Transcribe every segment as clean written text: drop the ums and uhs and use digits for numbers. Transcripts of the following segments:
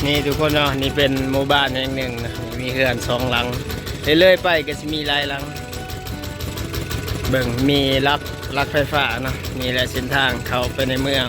นี่ทุกคนเนาะนี่เป็นหมู่บ้านแห่งหนึ่งนะมีเรือน2หลังเรื่อยๆไปก็จะมีหลายหลังเบิ่งมีลักไฟฟ้าเนาะนี่แหละเส้นทางเข้าไปในเมือง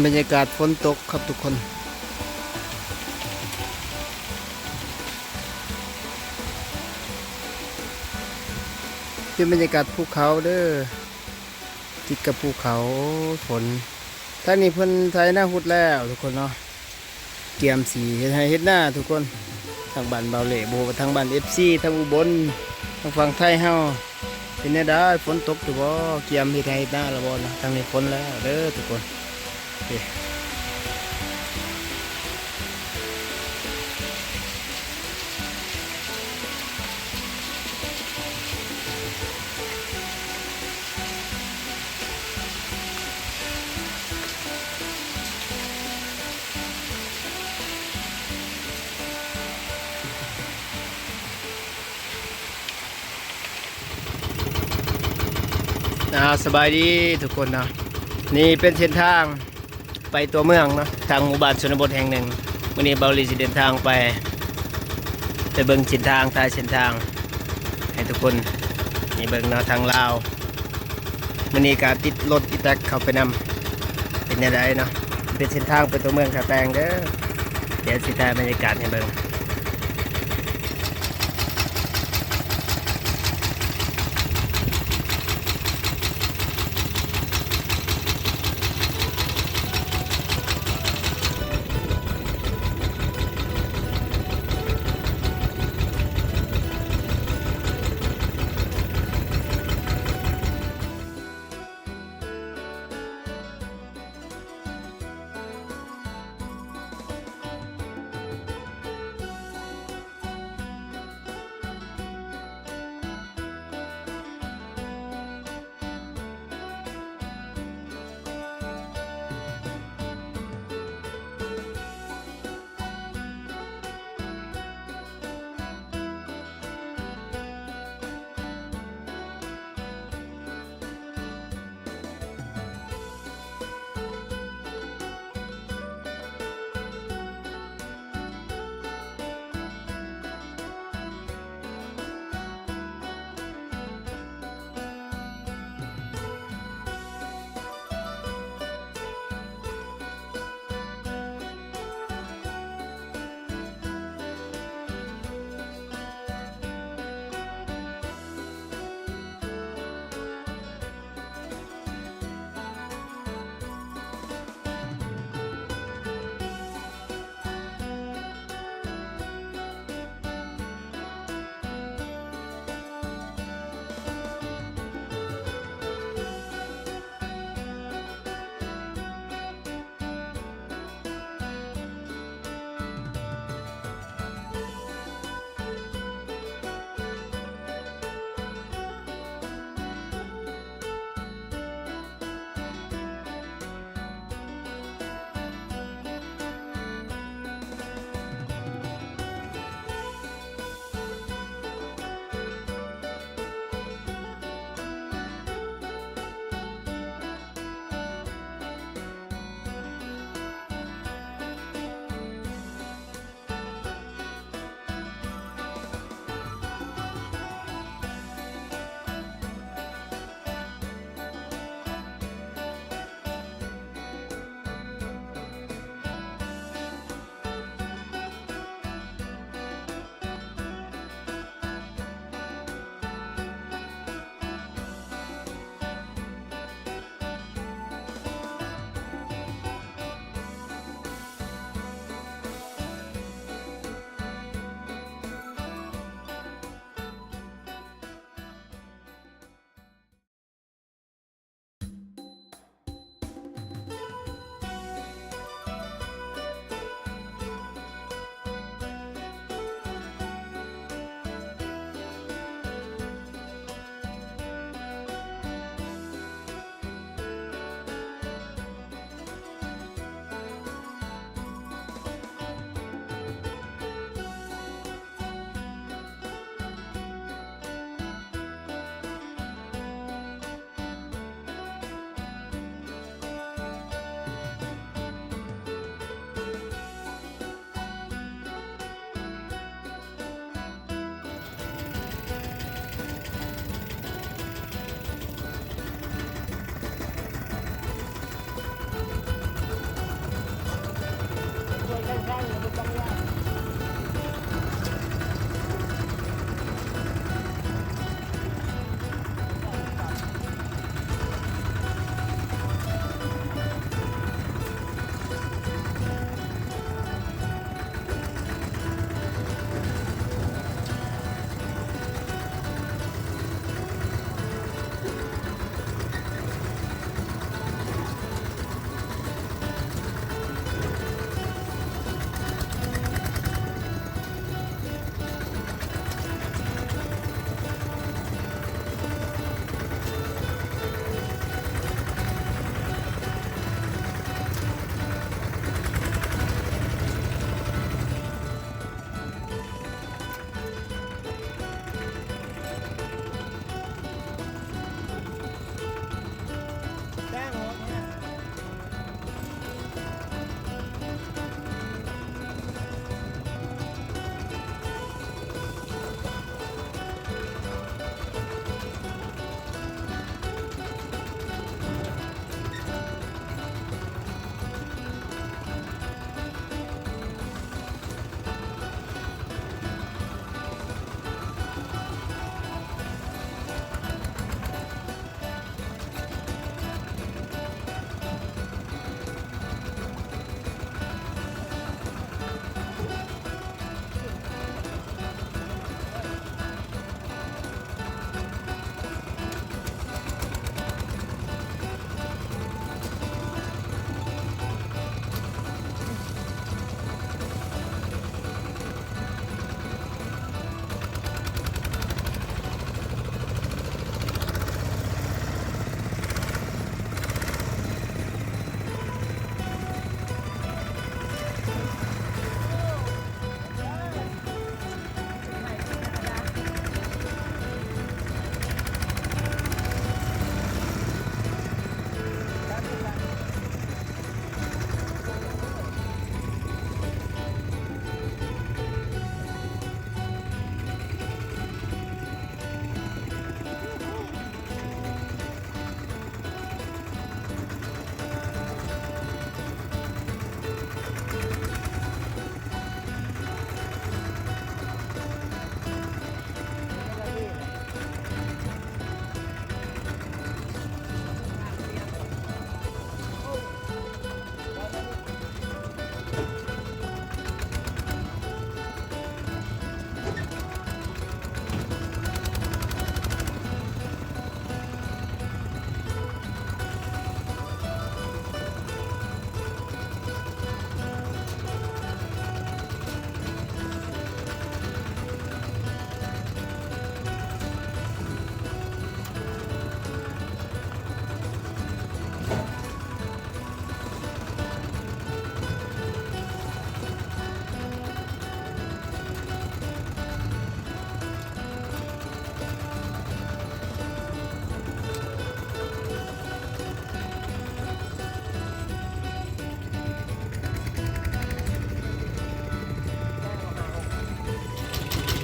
บรรยากาศฝนตกครับทุกคนเป็นบรรยากาศภูเขาเด้อติดกับภูเขาฝนทางนี้เพิ่นไถหน้าหุดแล้วทุกคนเนาะเกี่ยมสีเฮ็ดให้เฮ็ดหน้าทุกคนทางบ้านเบาเหล่โบทางบ้าน FC ทางอุบลทางฝั่งไทยเฮาเป็นแนวใดฝนตกอยู่บ่เกี่ยมเฮ็ดให้เฮ็ดหน้าแล้วบ่นะทางนี้ฝนแล้วเด้อทุกคนสบายดีทุกคนนะนี่เป็นเส้นทางไปตัวเมืองเนาะทางหมู่บ้านชนบทแห่งหนึ่งวันนี้เบาลีจะเดินทางไปเบิ่งเส้นทางท้ายเส้นทางให้ทุกคนนี่เบิ่งเนาะทางลาววันนี้การติดรถติดแท็กเข้าไปนำเป็นยังไงเนาะเป็นเส้นทางไปตัวเมืองกระแตงเด้อเดี๋ยวสิถ่ายบรรยากาศให้เบิ่ง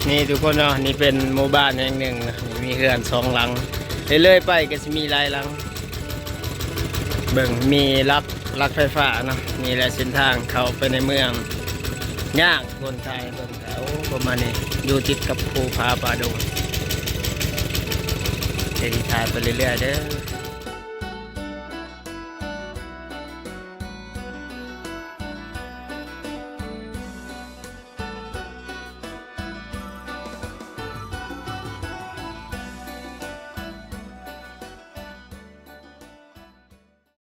นี่ทุกคนเนาะนี่เป็นหมู่บ้านแห่งหนึ่งนะมีเรือน2 หลังเรื่อยๆไปก็จะมีหลายหลังเบิ่งมีลักไฟฟ้าเนาะนี่แหละเส้นทางเข้าไปในเมืองยากคนไทยเบิ่งเขาประมาณนี้อยู่ติดกับภูผาป่าดงเดี๋ยวถ่ายไปเรื่อยๆเด้อ